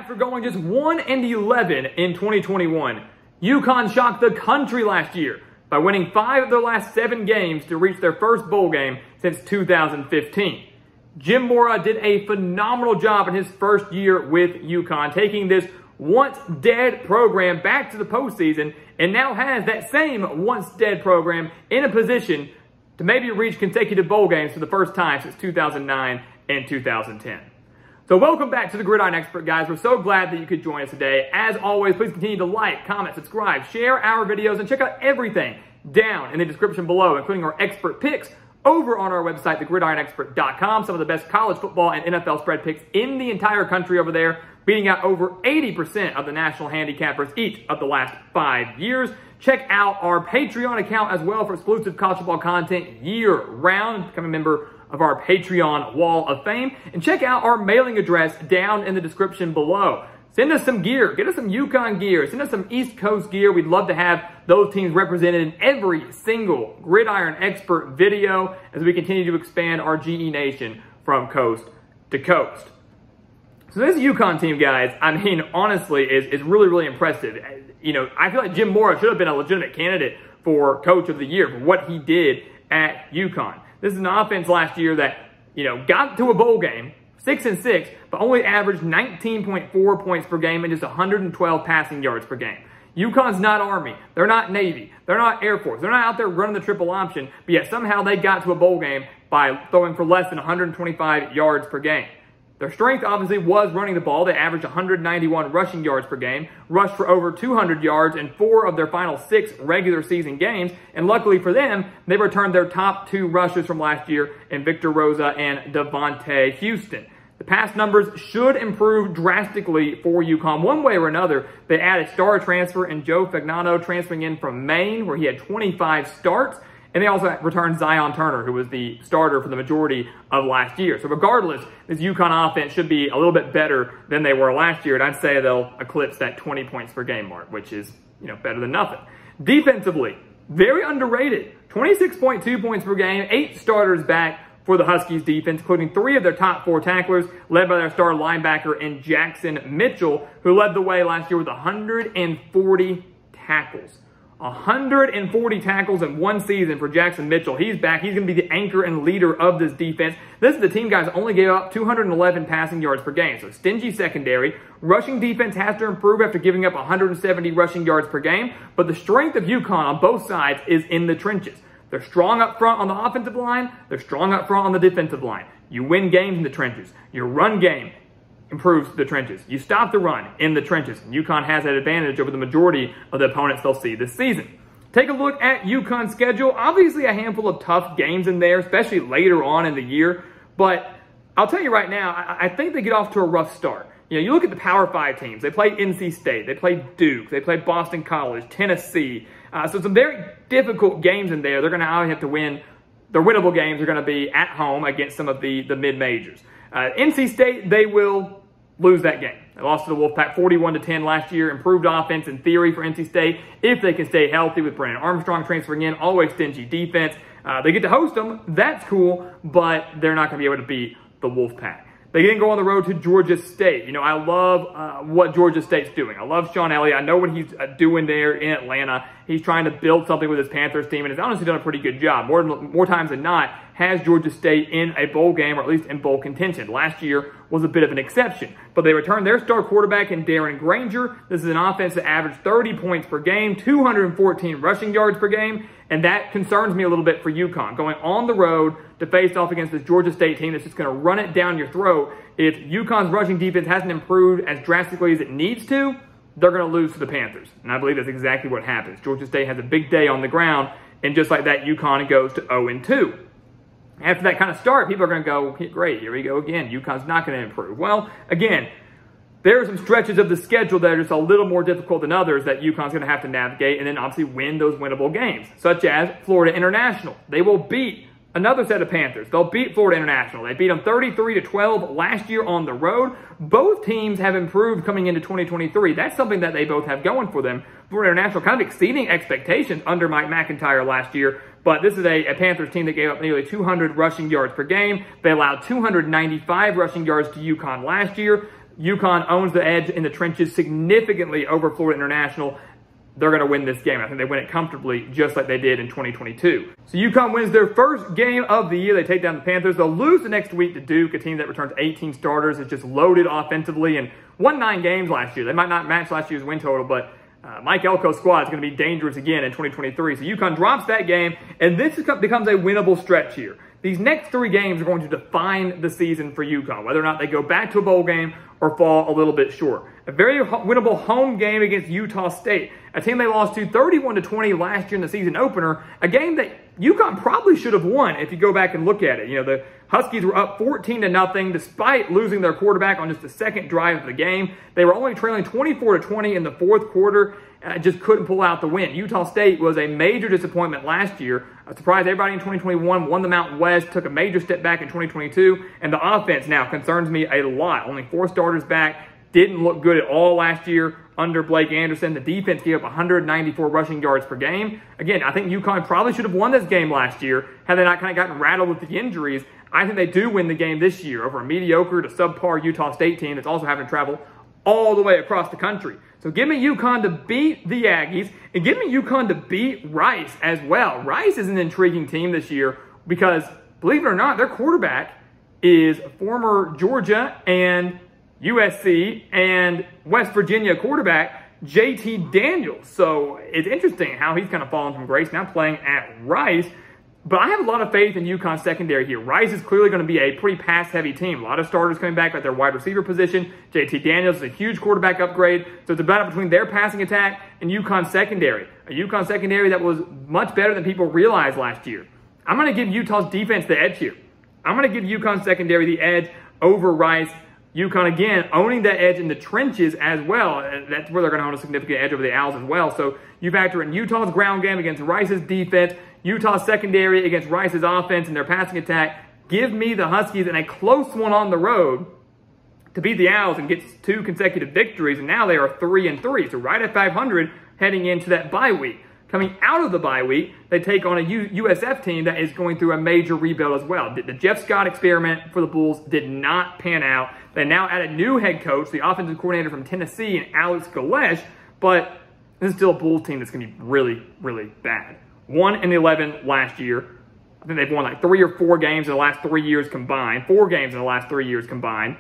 after going just 1-11 in 2021, UConn shocked the country last year by winning 5 of their last 7 games to reach their first bowl game since 2015. Jim Mora did a phenomenal job in his first year with UConn, taking this once-dead program back to the postseason, and now has that same once-dead program in a position to maybe reach consecutive bowl games for the first time since 2009 and 2010. So welcome back to the Gridiron Expert, guys. We're so glad that you could join us today. As always, please continue to like, comment, subscribe, share our videos, and check out everything down in the description below, including our expert picks over on our website, thegridironexpert.com. Some of the best college football and NFL spread picks in the entire country over there, beating out over 80% of the national handicappers each of the last 5 years. Check out our Patreon account as well for exclusive college football content year-round. Become a member of our Patreon Wall of Fame. And check out our mailing address down in the description below. Send us some gear. Get us some UConn gear. Send us some East Coast gear. We'd love to have those teams represented in every single Gridiron Expert video as we continue to expand our GE Nation from coast to coast. So this UConn team, guys, I mean, honestly, is really, really impressive. You know, I feel like Jim Mora should have been a legitimate candidate for Coach of the Year for what he did at UConn. This is an offense last year that, you know, got to a bowl game, 6-6, but only averaged 19.4 points per game and just 112 passing yards per game. UConn's not Army. They're not Navy. They're not Air Force. They're not out there running the triple option, but yet somehow they got to a bowl game by throwing for less than 125 yards per game. Their strength obviously was running the ball. They averaged 191 rushing yards per game, rushed for over 200 yards in 4 of their final 6 regular season games, and luckily for them, they returned their top 2 rushers from last year in Victor Rosa and Devontae Houston. The pass numbers should improve drastically for UConn one way or another. They add a star transfer in Joe Fagnano transferring in from Maine, where he had 25 starts. And they also returned Zion Turner, who was the starter for the majority of last year. So regardless, this UConn offense should be a little bit better than they were last year. And I'd say they'll eclipse that 20 points per game mark, which is, you know, better than nothing. Defensively, very underrated. 26.2 points per game, 8 starters back for the Huskies defense, including 3 of their top 4 tacklers, led by their star linebacker in Jackson Mitchell, who led the way last year with 140 tackles. 140 tackles in one season for Jackson Mitchell. He's back. He's going to be the anchor and leader of this defense. This is the team, guys, only gave up 211 passing yards per game. So stingy secondary. Rushing defense has to improve after giving up 170 rushing yards per game. But the strength of UConn on both sides is in the trenches. They're strong up front on the offensive line. They're strong up front on the defensive line. You win games in the trenches. Your run game improves the trenches. You stop the run in the trenches. UConn has that advantage over the majority of the opponents they'll see this season. Take a look at UConn's schedule. Obviously a handful of tough games in there, especially later on in the year. But I'll tell you right now, I think they get off to a rough start. You know, you look at the Power 5 teams. They play NC State. They play Duke. They play Boston College, Tennessee. So some very difficult games in there. They're going to have to win. Their winnable games are going to be at home against some of the mid-majors. NC State, they will lose that game. They lost to the Wolfpack 41-10 last year. Improved offense in theory for NC State if they can stay healthy with Brandon Armstrong transferring in. Always stingy defense. They get to host them. That's cool, but they're not going to be able to beat the Wolfpack. They then go on the road to Georgia State. You know, I love what Georgia State's doing. I love Sean Elliott. I know what he's doing there in Atlanta. He's trying to build something with his Panthers team, and has honestly done a pretty good job. More times than not, has Georgia State in a bowl game, or at least in bowl contention. Last year was a bit of an exception. But they returned their star quarterback in Darren Granger. This is an offense that averaged 30 points per game, 214 rushing yards per game, and that concerns me a little bit for UConn. Going on the road to face off against this Georgia State team that's just going to run it down your throat. If UConn's rushing defense hasn't improved as drastically as it needs to, they're going to lose to the Panthers. And I believe that's exactly what happens. Georgia State has a big day on the ground, and just like that, UConn goes to 0-2. After that kind of start, people are going to go, okay, great, here we go again. UConn's not going to improve. Well, again, there are some stretches of the schedule that are just a little more difficult than others that UConn's going to have to navigate and then obviously win those winnable games, such as Florida International. They will beat another set of Panthers. They'll beat Florida International. They beat them 33-12 last year on the road. Both teams have improved coming into 2023. That's something that they both have going for them. Florida International kind of exceeding expectations under Mike McIntyre last year. But this is a Panthers team that gave up nearly 200 rushing yards per game. They allowed 295 rushing yards to UConn last year. UConn owns the edge in the trenches significantly over Florida International. They're going to win this game. I think they win it comfortably, just like they did in 2022. So UConn wins their first game of the year. They take down the Panthers. They'll lose the next week to Duke, a team that returns 18 starters. It's just loaded offensively and won 9 games last year. They might not match last year's win total, but Mike Elko's squad is going to be dangerous again in 2023. So UConn drops that game, and this becomes a winnable stretch here. These next 3 games are going to define the season for UConn, whether or not they go back to a bowl game or fall a little bit short. A very winnable home game against Utah State, a team they lost to 31-20 last year in the season opener, a game that UConn probably should have won if you go back and look at it. You know, the Huskies were up 14-0 despite losing their quarterback on just the second drive of the game. They were only trailing 24-20 in the fourth quarter. Just couldn't pull out the win. Utah State was a major disappointment last year. Surprised everybody in 2021, won the Mountain West, took a major step back in 2022, and the offense now concerns me a lot. Only 4 starters back, didn't look good at all last year under Blake Anderson. The defense gave up 194 rushing yards per game. Again, I think UConn probably should have won this game last year had they not kind of gotten rattled with the injuries. I think they do win the game this year over a mediocre to subpar Utah State team that's also having to travel all the way across the country. So give me UConn to beat the Aggies, and give me UConn to beat Rice as well. Rice is an intriguing team this year because, believe it or not, their quarterback is former Georgia and USC and West Virginia quarterback JT Daniels. So it's interesting how he's kind of fallen from grace, now playing at Rice. But I have a lot of faith in UConn's secondary here. Rice is clearly going to be a pretty pass-heavy team. A lot of starters coming back at their wide receiver position. JT Daniels is a huge quarterback upgrade. So it's a battle between their passing attack and UConn's secondary. A UConn secondary that was much better than people realized last year. I'm going to give Utah's defense the edge here. I'm going to give UConn's secondary the edge over Rice. UConn, again, owning that edge in the trenches as well. That's where they're going to own a significant edge over the Owls as well. So you factor in Utah's ground game against Rice's defense, Utah's secondary against Rice's offense and their passing attack. Give me the Huskies in a close one on the road to beat the Owls and get 2 consecutive victories. And now they are 3-3, so right at 500 heading into that bye week. Coming out of the bye week, they take on a USF team that is going through a major rebuild as well. The Jeff Scott experiment for the Bulls did not pan out. They now add a new head coach, the offensive coordinator from Tennessee, and Alex Galesh, but this is still a Bulls team that's going to be really, really bad. 1-11 last year. I think they've won like 3 or 4 games in the last 3 years combined. 4 games in the last 3 years combined.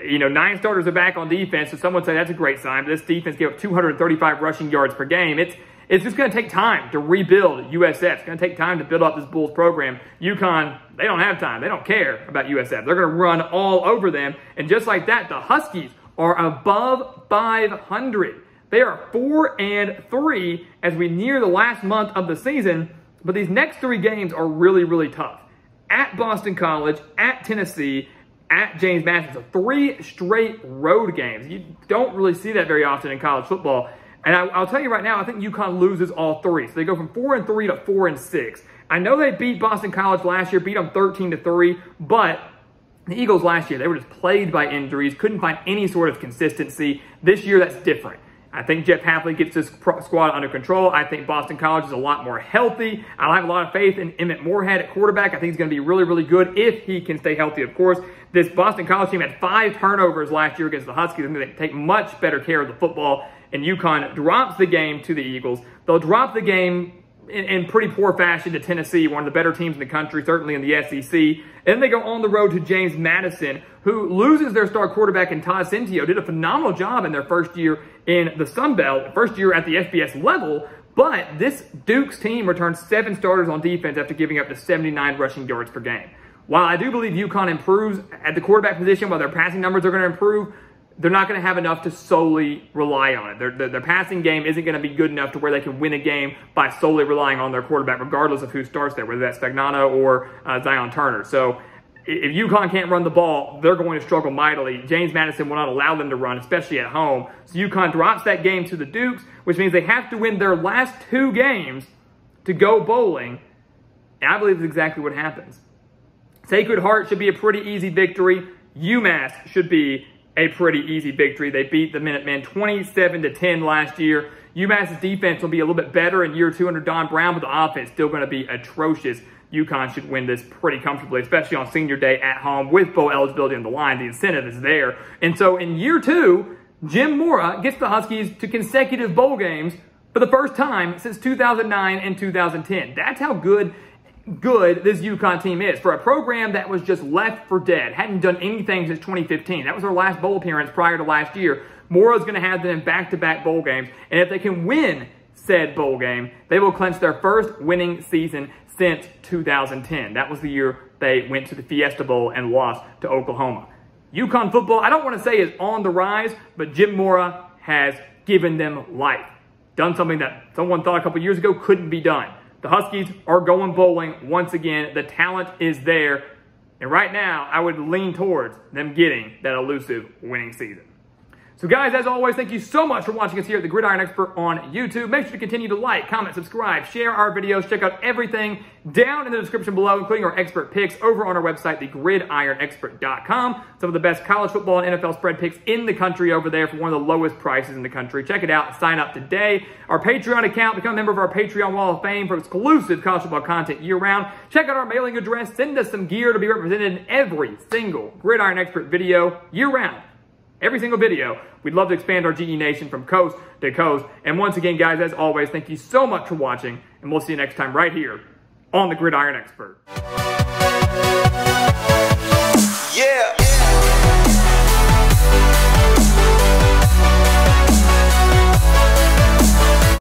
You know, 9 starters are back on defense, so someone would say that's a great sign. But this defense gave up 235 rushing yards per game. It's just going to take time to rebuild USF. It's going to take time to build up this Bulls program. UConn, they don't have time. They don't care about USF. They're going to run all over them. And just like that, the Huskies are above 500. They are 4-3 as we near the last month of the season. But these next 3 games are really, really tough. At Boston College, at Tennessee, at James Madison. So 3 straight road games. You don't really see that very often in college football. And I'll tell you right now, I think UConn loses all 3. So they go from 4-3 to 4-6. I know they beat Boston College last year, beat them 13-3, but the Eagles last year, they were just plagued by injuries, couldn't find any sort of consistency. This year, that's different. I think Jeff Hafley gets this squad under control. I think Boston College is a lot more healthy. I have a lot of faith in Emmett Morehead at quarterback. I think he's going to be really, really good if he can stay healthy, of course. This Boston College team had 5 turnovers last year against the Huskies. They take much better care of the football. And UConn drops the game to the Eagles. They'll drop the game in pretty poor fashion to Tennessee, one of the better teams in the country, certainly in the SEC. And then they go on the road to James Madison, who loses their star quarterback in Todd Centio. Did a phenomenal job in their first year in the Sun Belt, first year at the FBS level. But this Duke's team returns 7 starters on defense after giving up to 79 rushing yards per game. While I do believe UConn improves at the quarterback position, while their passing numbers are going to improve, they're not going to have enough to solely rely on it. Their passing game isn't going to be good enough to where they can win a game by solely relying on their quarterback, regardless of who starts there, whether that's Spagnano or Zion Turner. So if UConn can't run the ball, they're going to struggle mightily. James Madison will not allow them to run, especially at home. So UConn drops that game to the Dukes, which means they have to win their last 2 games to go bowling. And I believe that's exactly what happens. Sacred Heart should be a pretty easy victory. UMass should be a pretty easy victory. They beat the Minutemen 27-10 last year. UMass's defense will be a little bit better in year 2 under Don Brown, but the offense still going to be atrocious. UConn should win this pretty comfortably, especially on senior day at home with bowl eligibility on the line. The incentive is there. And so in year 2, Jim Mora gets the Huskies to consecutive bowl games for the first time since 2009 and 2010. That's how good this UConn team is. For a program that was just left for dead, hadn't done anything since 2015. That was their last bowl appearance prior to last year. Mora's going to have them in back-to-back bowl games. And if they can win said bowl game, they will clinch their first winning season since 2010. That was the year they went to the Fiesta Bowl and lost to Oklahoma. UConn football, I don't want to say is on the rise, but Jim Mora has given them life. Done something that someone thought a couple years ago couldn't be done. The Huskies are going bowling once again. The talent is there. And right now, I would lean towards them getting that elusive winning season. So guys, as always, thank you so much for watching us here at the Gridiron Expert on YouTube. Make sure to continue to like, comment, subscribe, share our videos. Check out everything down in the description below, including our expert picks over on our website, thegridironexpert.com. Some of the best college football and NFL spread picks in the country over there for one of the lowest prices in the country. Check it out. Sign up today. Our Patreon account, become a member of our Patreon Wall of Fame for exclusive college football content year-round. Check out our mailing address. Send us some gear to be represented in every single Gridiron Expert video year-round. Every single video. We'd love to expand our GE Nation from coast to coast. And once again, guys, as always, thank you so much for watching, and we'll see you next time right here on the Gridiron Expert.